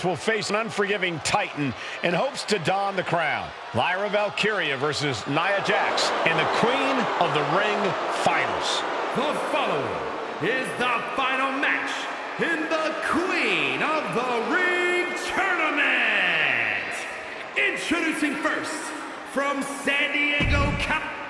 will face an unforgiving Titan in hopes to don the crown. Lyra Valkyria versus Nia Jax in the Queen of the Ring Finals. The following is the final match in the Queen of the Ring Tournament. Introducing first, from San Diego, California.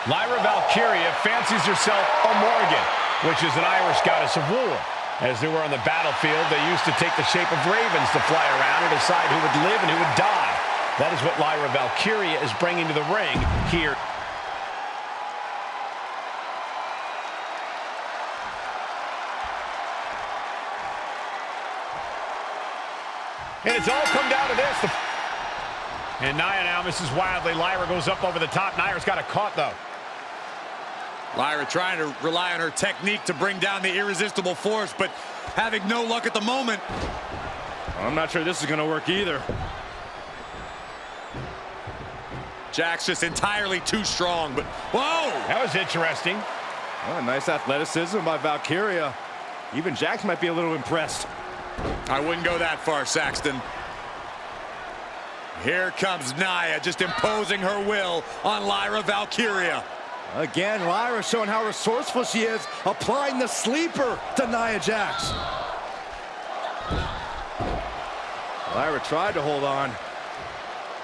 Lyra Valkyria fancies herself a Morgan, which is an Irish goddess of war. As they were on the battlefield, they used to take the shape of ravens to fly around and decide who would live and who would die. That is what Lyra Valkyria is bringing to the ring here. And it's all come down to this. And Nia now misses wildly. Lyra goes up over the top. Nia's got it caught, though. Lyra trying to rely on her technique to bring down the irresistible force, but having no luck at the moment. I'm not sure this is going to work either. Jax just entirely too strong, but whoa! That was interesting. Oh, nice athleticism by Valkyria. Even Jax might be a little impressed. I wouldn't go that far, Saxton. Here comes Nia, just imposing her will on Lyra Valkyria. Again, Lyra showing how resourceful she is, applying the sleeper to Nia Jax. Lyra tried to hold on.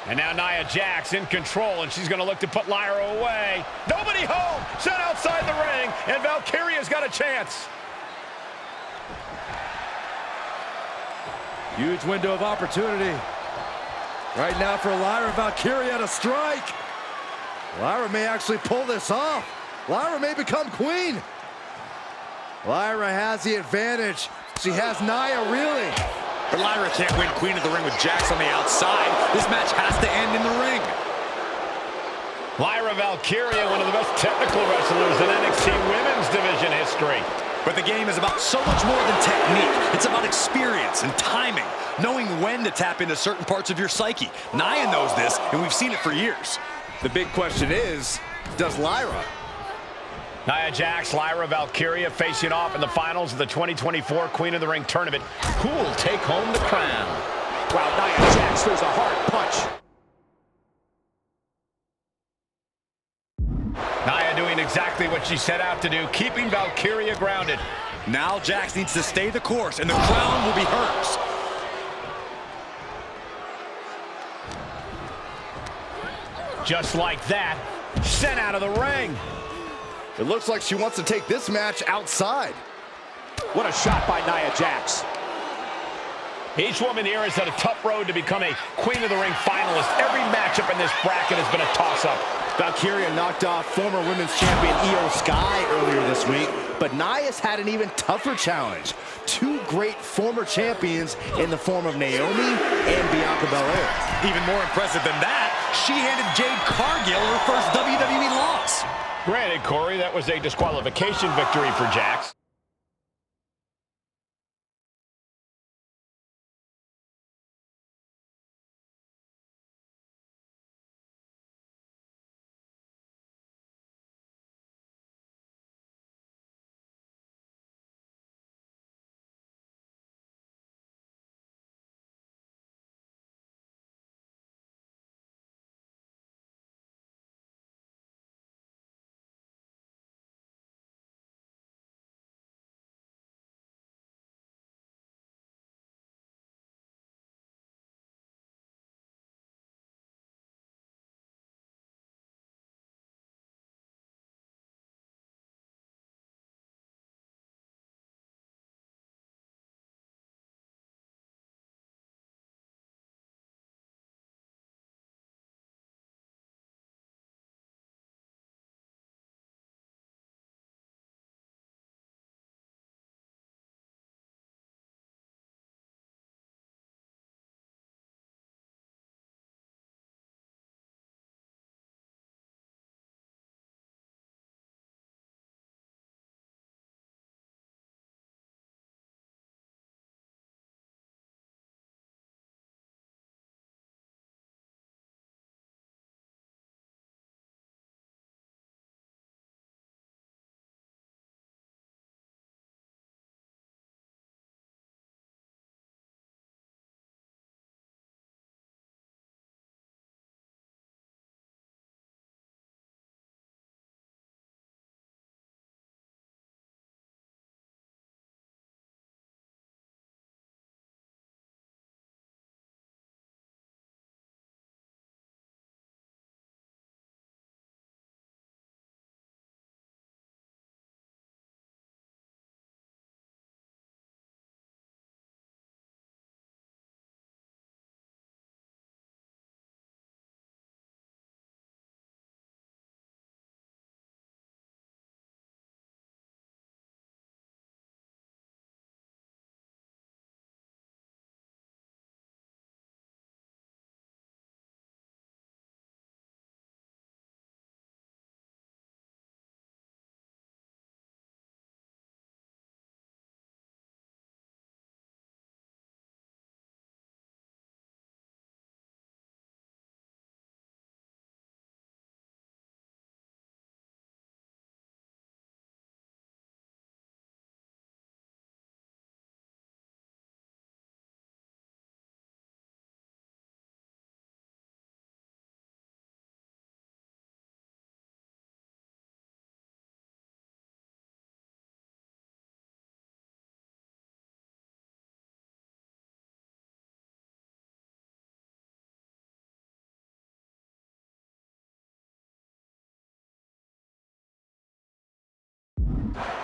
And now Nia Jax in control, and she's going to look to put Lyra away. Nobody home! Set outside the ring, and Valkyria's got a chance. Huge window of opportunity. Right now for Lyra Valkyria to strike. Lyra may actually pull this off. Lyra may become queen. Lyra has the advantage. She has Nia reeling. But Lyra can't win Queen of the Ring with Jax on the outside. This match has to end in the ring. Lyra Valkyria, one of the best technical wrestlers in NXT Women's Division history. But the game is about so much more than technique. It's about experience and timing, knowing when to tap into certain parts of your psyche. Nia knows this, and we've seen it for years. The big question is, does Lyra? Nia Jax, Lyra Valkyria facing off in the finals of the 2024 Queen of the Ring Tournament. Who will take home the crown? Wow, Nia Jax throws a hard punch. Nia doing exactly what she set out to do, keeping Valkyria grounded. Now Jax needs to stay the course, and the crown will be hers. Just like that, sent out of the ring. It looks like she wants to take this match outside. What a shot by Nia Jax. Each woman here has had a tough road to become a Queen of the Ring finalist. Every matchup in this bracket has been a toss-up. Valkyria knocked off former women's champion Io Sky earlier this week, but Nia's had an even tougher challenge. Two great former champions in the form of Naomi and Bianca Belair. Even more impressive than that, she handed Jade Cargill her first WWE loss. Granted, Corey, that was a disqualification victory for Jax.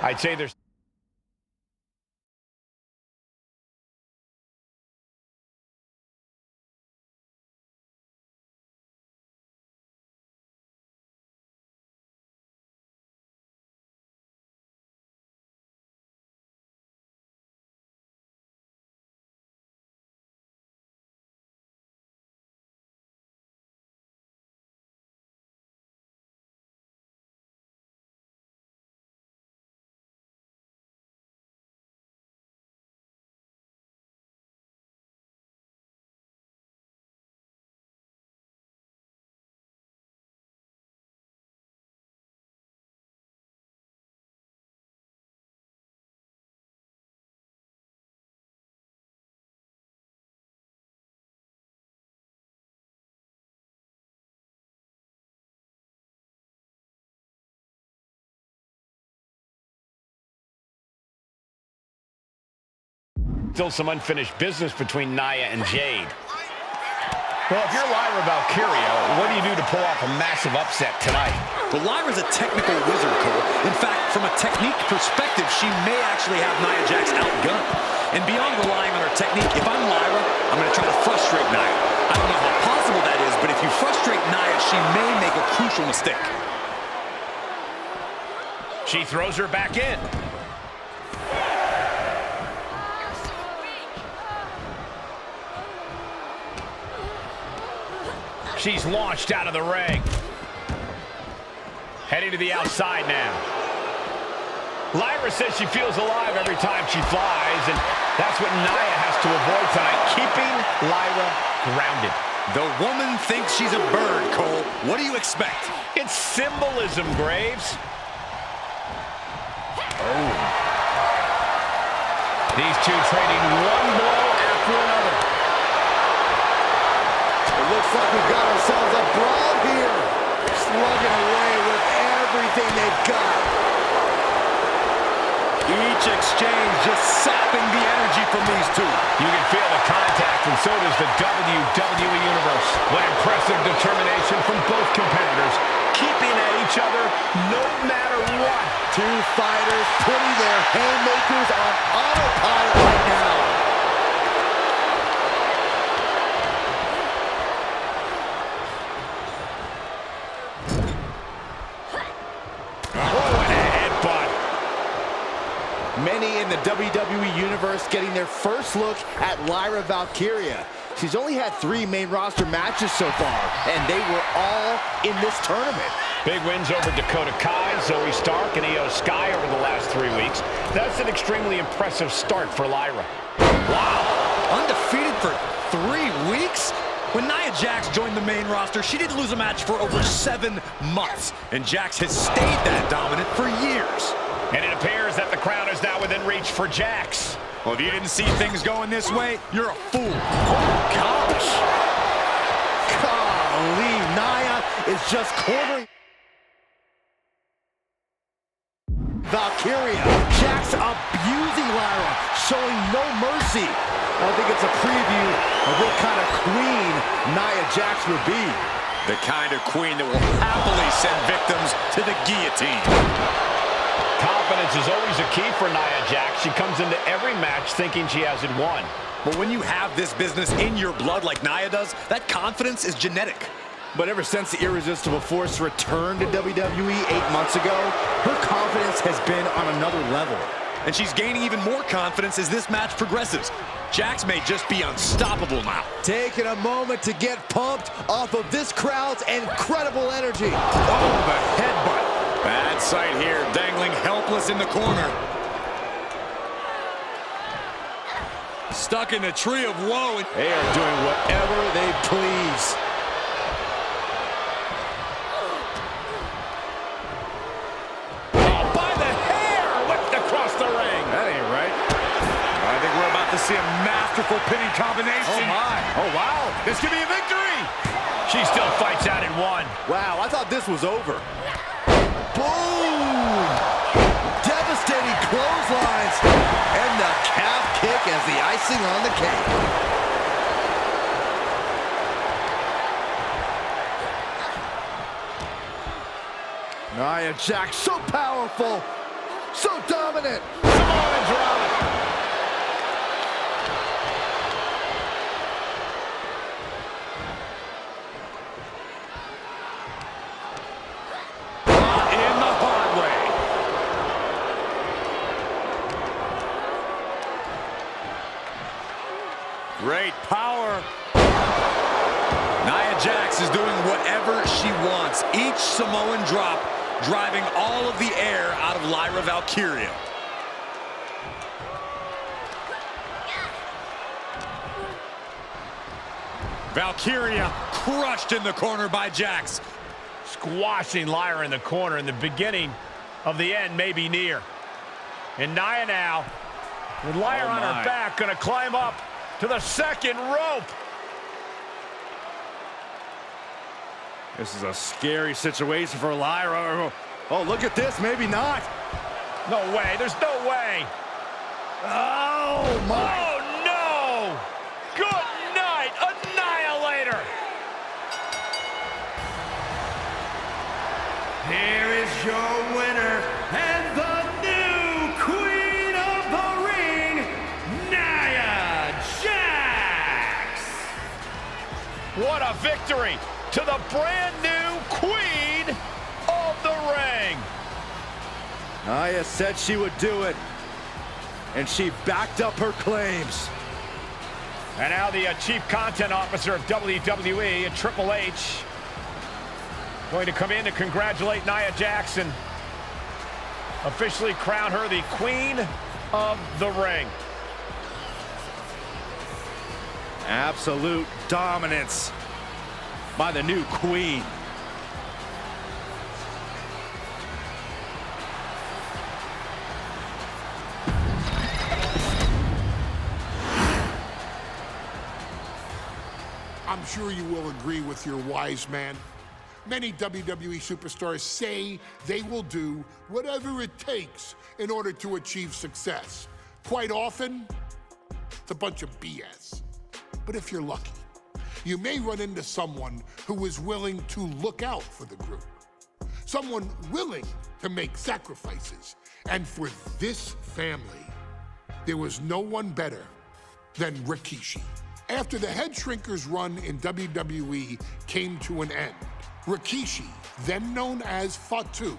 I'd say there's still some unfinished business between Nia and Jade. Well, if you're Lyra Valkyria, what do you do to pull off a massive upset tonight? Well, Lyra's a technical wizard, Cole. In fact, from a technique perspective, she may actually have Nia Jax outgunned. And beyond relying on her technique, if I'm Lyra, I'm going to try to frustrate Nia. I don't know how possible that is, but if you frustrate Nia, she may make a crucial mistake. She throws her back in. She's launched out of the ring. Heading to the outside now. Lyra says she feels alive every time she flies, and that's what Nia has to avoid tonight, keeping Lyra grounded. The woman thinks she's a bird, Cole. What do you expect? It's symbolism, Graves. Oh. These two trading one blow after another. It looks like we've got ourselves a brawl here. Slugging away with everything they've got. Each exchange just sapping the energy from these two. You can feel the contact, and so does the WWE Universe. What impressive determination from both competitors, keeping at each other no matter what. Two fighters putting their haymakers on autopilot right now. Many in the WWE Universe getting their first look at Lyra Valkyria. She's only had 3 main roster matches so far, and they were all in this tournament. Big wins over Dakota Kai, Zoe Stark, and Io Sky over the last 3 weeks. That's an extremely impressive start for Lyra. Wow, undefeated for 3 weeks? When Nia Jax joined the main roster, she didn't lose a match for over 7 months, and Jax has stayed that dominant for years. And it appears that the crown is now within reach for Jax. Well, if you didn't see things going this way, you're a fool. Oh, gosh. Golly, Nia is just cornering Valkyria. Jax abusing Lyra, showing no mercy. I think it's a preview of what kind of queen Nia Jax will be. The kind of queen that will happily send victims to the guillotine. Confidence is always a key for Nia Jax. She comes into every match thinking she has it won. But when you have this business in your blood like Nia does, that confidence is genetic. But ever since the Irresistible Force returned to WWE 8 months ago, her confidence has been on another level. And she's gaining even more confidence as this match progresses. Jax may just be unstoppable now. Taking a moment to get pumped off of this crowd's incredible energy. Oh, the headbutt. Bad sight here, dangling helpless in the corner. Stuck in the tree of woe. They are doing whatever they please. Oh, by the hair, whipped across the ring. That ain't right. I think we're about to see a masterful pinning combination. Oh, my. Oh, wow. This could be a victory. She still fights out in one. Wow, I thought this was over. Boom! Devastating clotheslines. And the calf kick as the icing on the cake. Nia Jax, so powerful. So dominant. Samoa drop. In the hard way. Great power. Nia Jax is doing whatever she wants. Each Samoan drop driving all of the air out of Lyra Valkyria. Valkyria crushed in the corner by Jax. Squashing Lyra in the corner, and the beginning of the end may be near. And Nia now, with Lyra on her back, gonna climb up to the second rope. This is a scary situation for Lyra. Oh, look at this. Maybe not. No way. There's no way. Oh, my. Oh, no. Good night, Annihilator. Here is your winner and the new Queen of the Ring, Nia Jax. What a victory to the brand new Queen of the Ring. Nia said she would do it, and she backed up her claims. And now the Chief Content Officer of WWE and Triple H going to come in to congratulate Nia Jax and officially crown her the Queen of the Ring. Absolute dominance by the new queen. I'm sure you will agree with your wise man. Many WWE superstars say they will do whatever it takes in order to achieve success. Quite often, it's a bunch of BS. But if you're lucky, you may run into someone who is willing to look out for the group. Someone willing to make sacrifices. And for this family, there was no one better than Rikishi. After the Head Shrinkers run in WWE came to an end, Rikishi, then known as Fatu,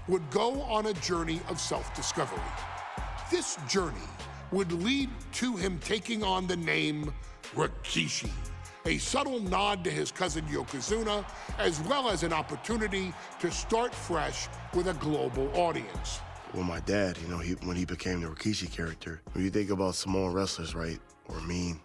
would go on a journey of self-discovery. This journey would lead to him taking on the name Rikishi, a subtle nod to his cousin Yokozuna, as well as an opportunity to start fresh with a global audience. Well, my dad, you know, when he became the Rikishi character, when you think about Samoan wrestlers, right, or mean,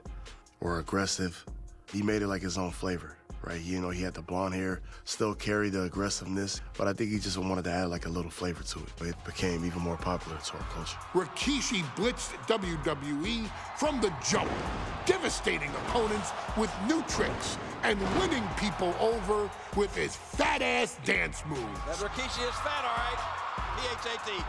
or aggressive, he made it like his own flavor, right? You know, he had the blonde hair, still carried the aggressiveness, but I think he just wanted to add like a little flavor to it. It became even more popular to our culture. Rikishi blitzed WWE from the jump, devastating opponents with new tricks and winning people over with his fat-ass dance moves. That Rikishi is fat, all right. P-H-A-T.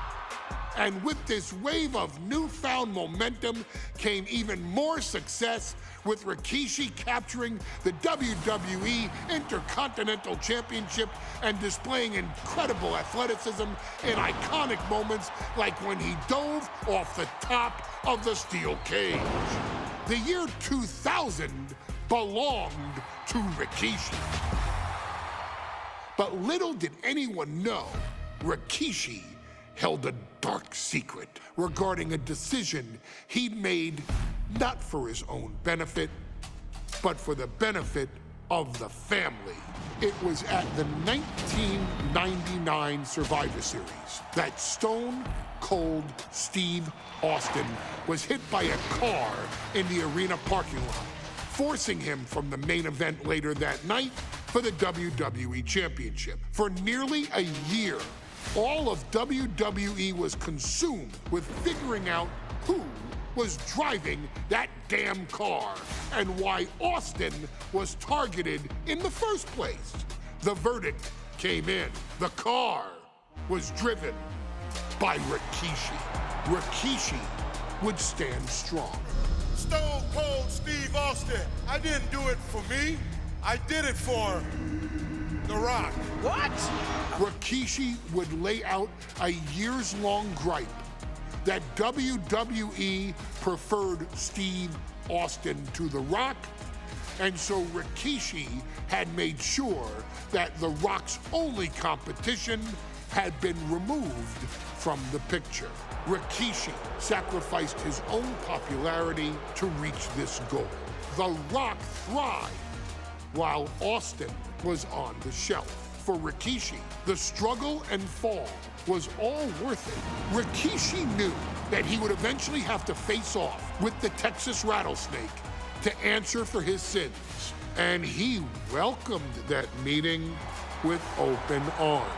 And with this wave of newfound momentum came even more success, with Rikishi capturing the WWE Intercontinental Championship and displaying incredible athleticism in iconic moments like when he dove off the top of the steel cage. The year 2000 belonged to Rikishi. But little did anyone know, Rikishi held a dark secret regarding a decision he'd made not for his own benefit, but for the benefit of the family. It was at the 1999 Survivor Series that Stone Cold Steve Austin was hit by a car in the arena parking lot, forcing him from the main event later that night for the WWE Championship. For nearly a year, all of WWE was consumed with figuring out who was driving that damn car and why Austin was targeted in the first place. The verdict came in. The car was driven by Rikishi. Rikishi would stand strong. Stone Cold Steve Austin, I didn't do it for me. I did it for The Rock. What? Rikishi would lay out a years-long gripe that WWE preferred Steve Austin to The Rock, and so Rikishi had made sure that The Rock's only competition had been removed from the picture. Rikishi sacrificed his own popularity to reach this goal. The Rock thrived while Austin was on the shelf. For Rikishi, the struggle and fall was all worth it. Rikishi knew that he would eventually have to face off with the Texas Rattlesnake to answer for his sins, and he welcomed that meeting with open arms.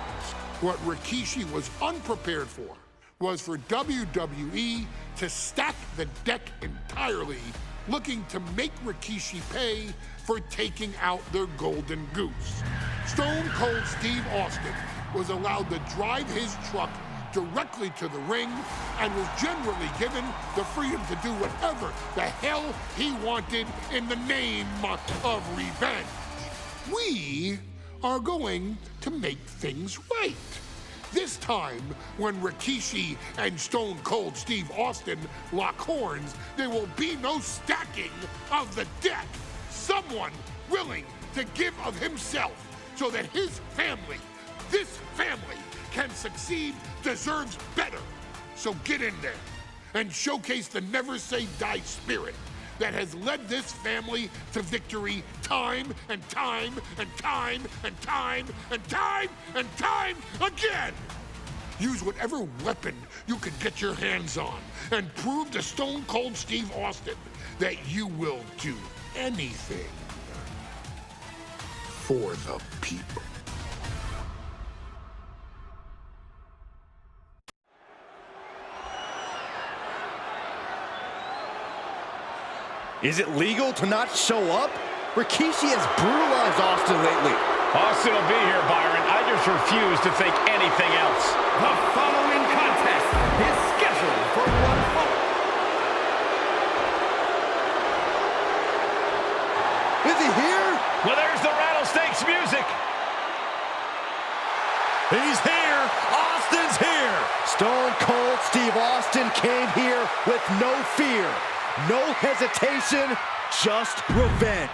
What Rikishi was unprepared for was for WWE to stack the deck entirely, looking to make Rikishi pay for taking out their golden goose. Stone Cold Steve Austin was allowed to drive his truck directly to the ring and was generally given the freedom to do whatever the hell he wanted in the name of revenge. We are going to make things right. This time, when Rikishi and Stone Cold Steve Austin lock horns, there will be no stacking of the deck. Someone willing to give of himself so that his family, this family, can succeed, deserves better. So get in there and showcase the never say die spirit that has led this family to victory time and time and time and time and time and time again. Use whatever weapon you can get your hands on and prove to Stone Cold Steve Austin that you will do anything for the people. Is it legal to not show up? Rikishi has brutalized Austin lately. Austin will be here, Byron. I just refuse to think anything else. The following contest is scheduled for one fall. Is he here? Well, there's the Rattlesnakes music. He's here. Austin's here. Stone Cold Steve Austin came here with no fear, no hesitation, just revenge.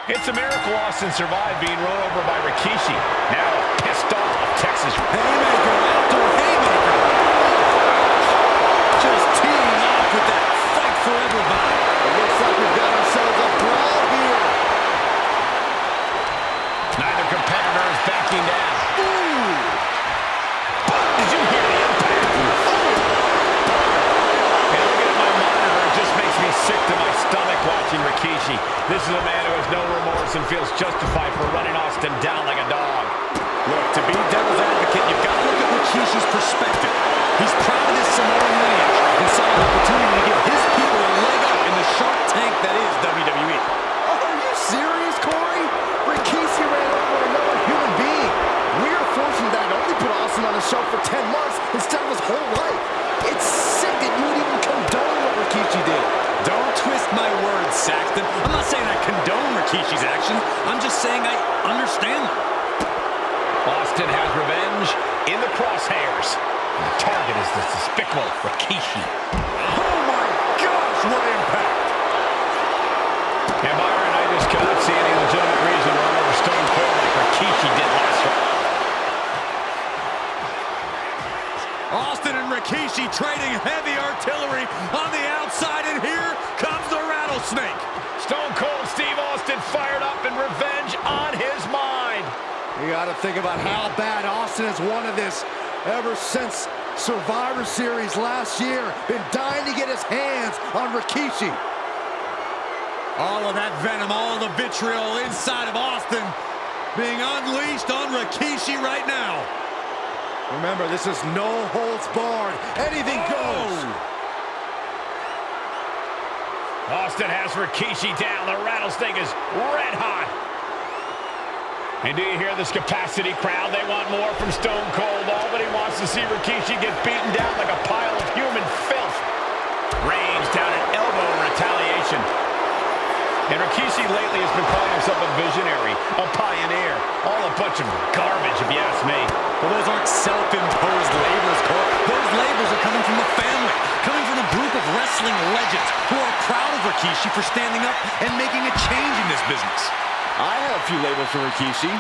It's a miracle Austin survived being run over by Rikishi. Now pissed off Texas. Haymaker after haymaker. Just teeing off with that fight forever vibe. It looks like we've got ourselves a brawl here. Neither competitor is backing down. Ooh! Did you hear the impact? And looking at my monitor, it just makes me sick to my stomach watching Rikishi. This is a man who has no remorse and feels justified for running Austin down like a dog. Look, to be devil's advocate, you've got to look at Rikishi's perspective. He's proud of his Samoan lineage and saw an opportunity to give his people a leg up in the Shark Tank that is WWE. Oh, are you serious, Corey? Rikishi ran over another human being. We're fortunate that only put Austin on the show for 10 months instead of his whole life. It's sick that you would even condone what Rikishi did. Don't twist my words, Saxton. I'm not saying I condone Rikishi's actions. I'm just saying I understand them. Austin has revenge in the crosshairs. And the target is the despicable Rikishi. Oh my gosh, what impact! And Byron, I just cannot see any legitimate reason to run over Stone Cold like Rikishi did last week. Austin and Rikishi trading heavy artillery on the outside, and here comes the Rattlesnake. Stone Cold Steve Austin fired up and revenge on his mind. You got to think about how bad Austin has wanted this ever since Survivor Series last year. Been dying to get his hands on Rikishi. All of that venom, all the vitriol inside of Austin being unleashed on Rikishi right now. Remember, this is no holds barred. Anything goes. Austin has Rikishi down. The Rattlesnake is red hot. And do you hear this capacity crowd? They want more from Stone Cold. All that he wants to see Rikishi get beaten down like a pile of human filth. Reigns down an elbow in retaliation. And Rikishi lately has been calling himself a visionary, a pioneer. All a bunch of garbage, if you ask me. Well, those aren't self-imposed labels, Cole. Those labels are coming from the family, coming from a group of wrestling legends who are proud of Rikishi for standing up and making a change in this business. I have a few labels for Rikishi.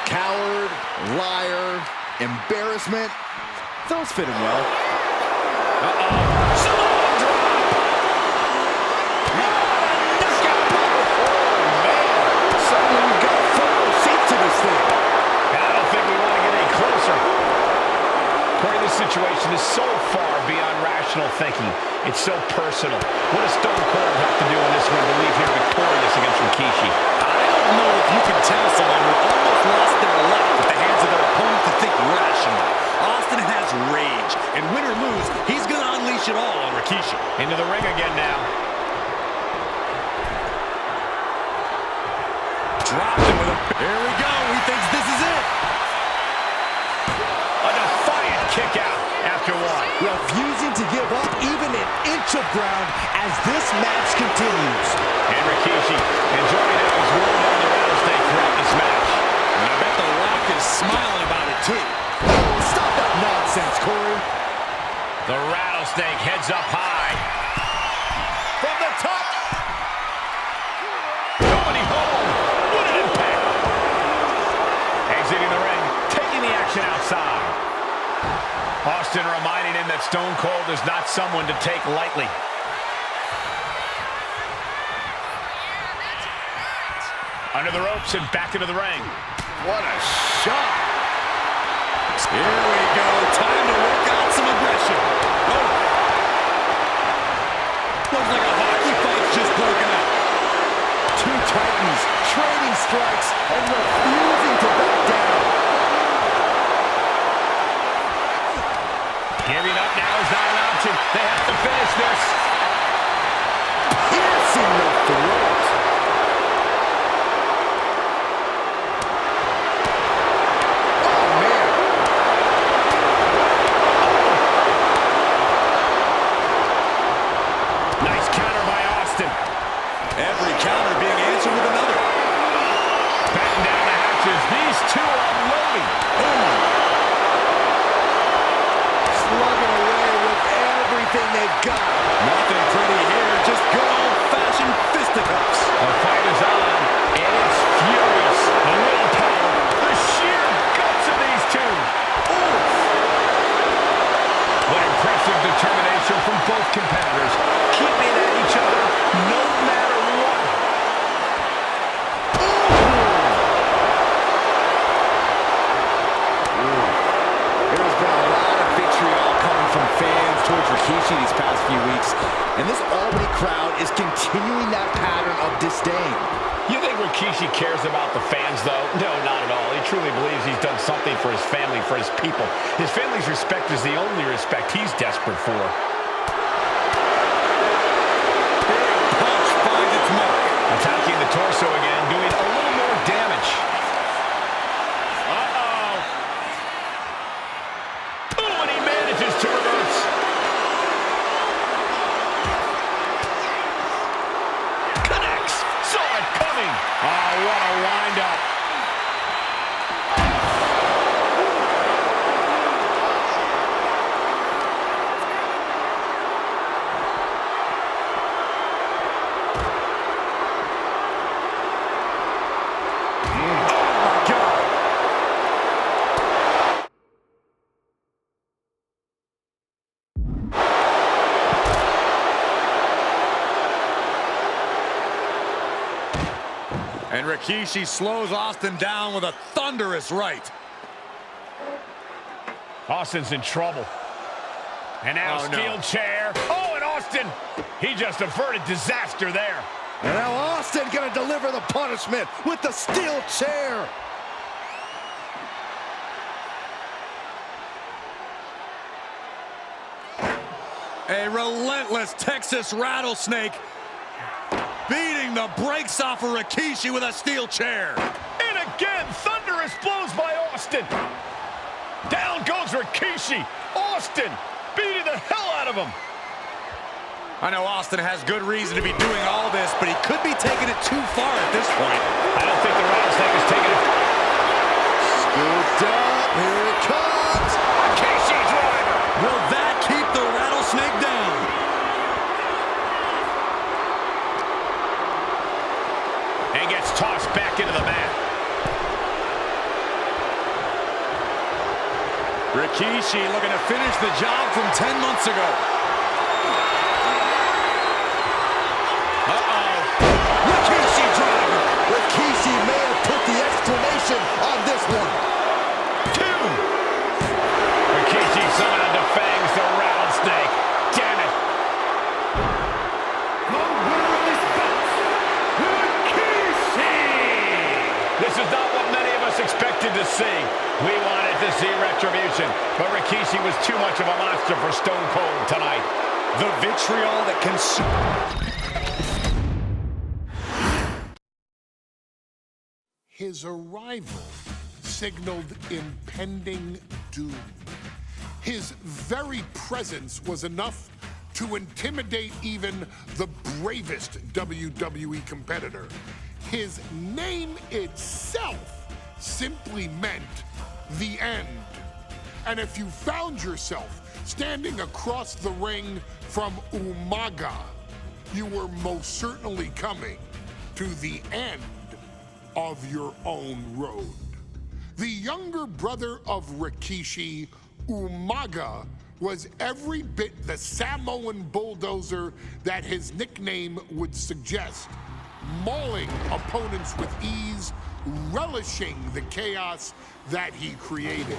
Coward, liar, embarrassment. Those fit him well. Samoa drop! Suddenly we've got a front seat to this thing. And I don't think we want to get any closer. Corey, this situation is so far beyond rational thinking. It's so personal. What does Stone Cold have to do in this one to leave here victorious against Rikishi? I don't know if you can tell someone who almost lost their life at the hands of their opponent to think rationally. Austin has rage, and win or lose, he's going to unleash it all on Rikishi. Into the ring again now. Dropped him with a... Here we go. He thinks this is it. A defiant kick out after one. Refusing to give up even an inch of ground as this match continues. And Rikishi enjoying how he's worn down the rattlesnake throughout this match. And I bet The Rock is smiling about it, too. Oh, stop that nonsense, Corey. The rattlesnake heads up high. From the top. Going home. What an impact. Exiting the ring. Taking the action outside. Austin reminding him that Stone Cold is not someone to take lightly. Under the ropes and back into the ring. What a shot. Here we go. Time to work out some aggression. Oh. Looks like a hockey fight's just broken out. Two titans trading strikes and refusing to back down. Giving up now is not an option. They have to finish this. Piercing the throat. Oh, man. Nice counter by Austin. Every counter being answered with another. Batten down the hatches. These two are loading. Slugging away with everything they've got. Nothing pretty here. Just good old-fashioned fisticuffs. The fight is on, and it's furious. The willpower, the sheer guts of these two. Oof. What impressive determination from both competitors, keeping at each other no matter what. There's been a lot of vitriol coming from fans towards Rikishi these past few weeks, and this Albany crowd is continuing that pattern of disdain. You think Rikishi cares about the fans, though? No, not at all. He truly believes he's done something for his family, for his people. His family's respect is the only respect he's desperate for. Big punch finds its mark. Attacking the torso again, doing a little more damage. Uh-oh. Oh, and he manages to reverse. Connects. Saw it coming. Oh, what a wind-up. And Rikishi slows Austin down with a thunderous right. Austin's in trouble. And now steel chair. Oh, and Austin, he just averted disaster there. And now Austin gonna deliver the punishment with the steel chair. A relentless Texas rattlesnake beating the brakes off of Rikishi with a steel chair. And again, thunderous blows by Austin. Down goes Rikishi. Austin beating the hell out of him. I know Austin has good reason to be doing all this, but he could be taking it too far at this point. I don't think the Rattlesnake is taking it. Scooped up. Here it comes. Rikishi driver. Will that keep the Rattlesnake down? And gets tossed back into the mat. Rikishi looking to finish the job from 10 months ago. Rikishi driver. Rikishi may have put the exclamation on this one. 2. Rikishi somehow defangs the Rattlesnake. Damn it. The winner of this bout, Rikishi! This is not what many of us expected to see. We wanted to see retribution, but Rikishi was too much of a monster for Stone Cold tonight. The vitriol that consumes. His arrival signaled impending doom. His very presence was enough to intimidate even the bravest WWE competitor. His name itself simply meant the end. And if you found yourself standing across the ring from Umaga, you were most certainly coming to the end of your own road. The younger brother of Rikishi, Umaga, was every bit the Samoan bulldozer that his nickname would suggest, mauling opponents with ease, relishing the chaos that he created.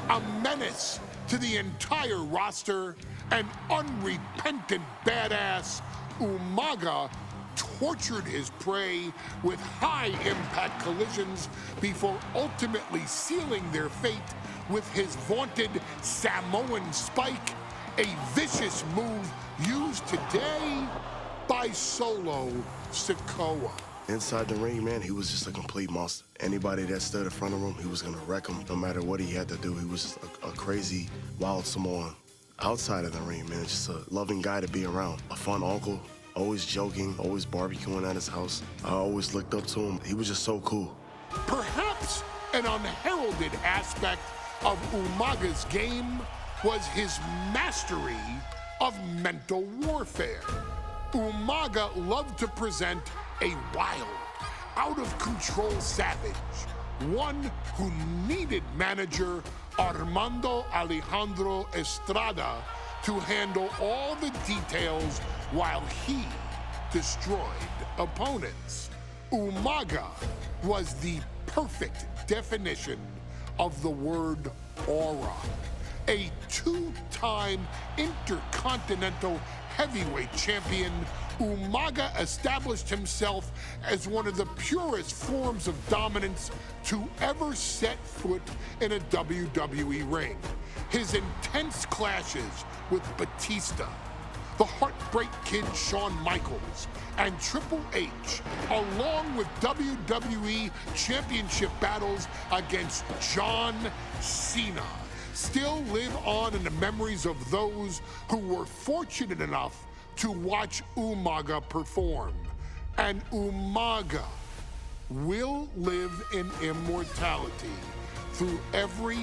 A menace to the entire roster, an unrepentant badass, Umaga tortured his prey with high-impact collisions before ultimately sealing their fate with his vaunted Samoan spike, a vicious move used today by Solo Sikoa. Inside the ring, man, he was just a complete monster. Anybody that stood in front of him, he was gonna wreck him no matter what he had to do. He was just a crazy, wild Samoan. Outside of the ring, man, just a loving guy to be around. A fun uncle, always joking, always barbecuing at his house. I always looked up to him. He was just so cool. Perhaps an unheralded aspect of Umaga's game was his mastery of mental warfare. Umaga loved to present a wild, out-of-control savage, one who needed manager Armando Alejandro Estrada to handle all the details while he destroyed opponents. Umaga was the perfect definition of the word aura. A two-time intercontinental heavyweight champion, Umaga established himself as one of the purest forms of dominance to ever set foot in a WWE ring. His intense clashes with Batista, the Heartbreak Kid Shawn Michaels, and Triple H, along with WWE Championship battles against John Cena, still live on in the memories of those who were fortunate enough to watch Umaga perform. And Umaga will live in immortality through every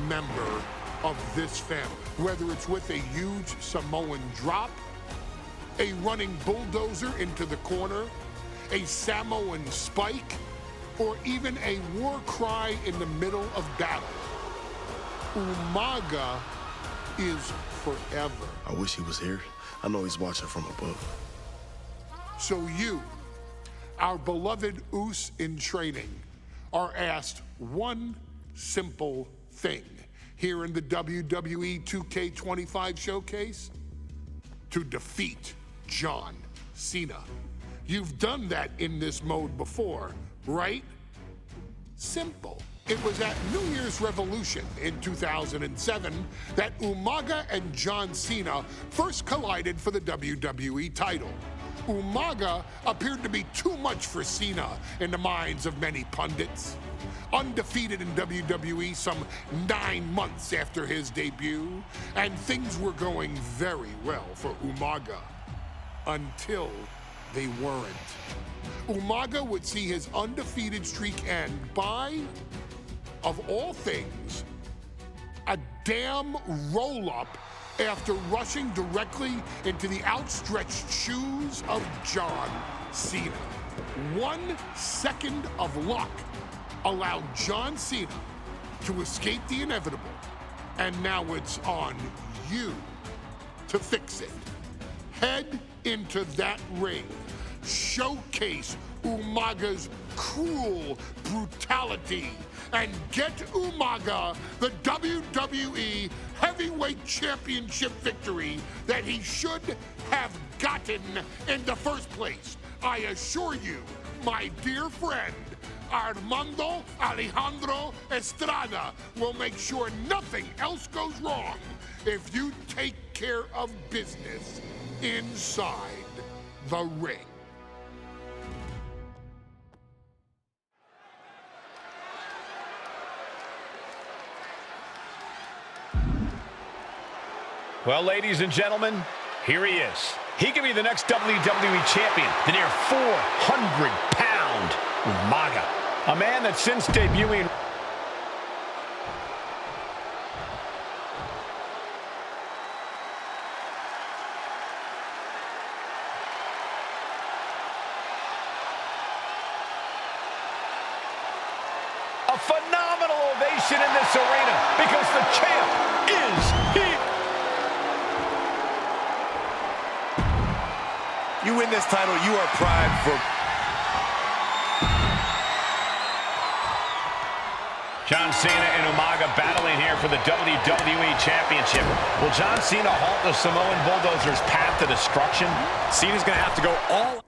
member of this family, whether it's with a huge Samoan drop, a running bulldozer into the corner, a Samoan spike, or even a war cry in the middle of battle. Umaga is forever. I wish he was here. I know he's watching from above. So you, our beloved Us in training, are asked one simple thing here in the WWE 2K25 showcase: to defeat John Cena. You've done that in this mode before, right? Simple. It was at New Year's Revolution in 2007 that Umaga and John Cena first collided for the WWE title. Umaga appeared to be too much for Cena in the minds of many pundits. undefeated in WWE some 9 months after his debut, and things were going very well for Umaga until they weren't. Umaga would see his undefeated streak end by, of all things, a damn roll-up after rushing directly into the outstretched shoes of John Cena. 1 second of luck allowed John Cena to escape the inevitable, and now it's on you to fix it. Head into that ring, showcase Umaga's cruel brutality, and get Umaga the WWE Heavyweight Championship victory that he should have gotten in the first place. I assure you, my dear friend, Armando Alejandro Estrada will make sure nothing else goes wrong if you take care of business inside the ring. Well, ladies and gentlemen, here he is. He could be the next WWE champion, the near 400-pound Umaga. A man that since debuting... A phenomenal ovation in this arena because the champ is here. You win this title, you are primed for... John Cena and Umaga battling here for the WWE Championship. Will John Cena halt the Samoan Bulldozer's path to destruction? Cena's going to have to go all...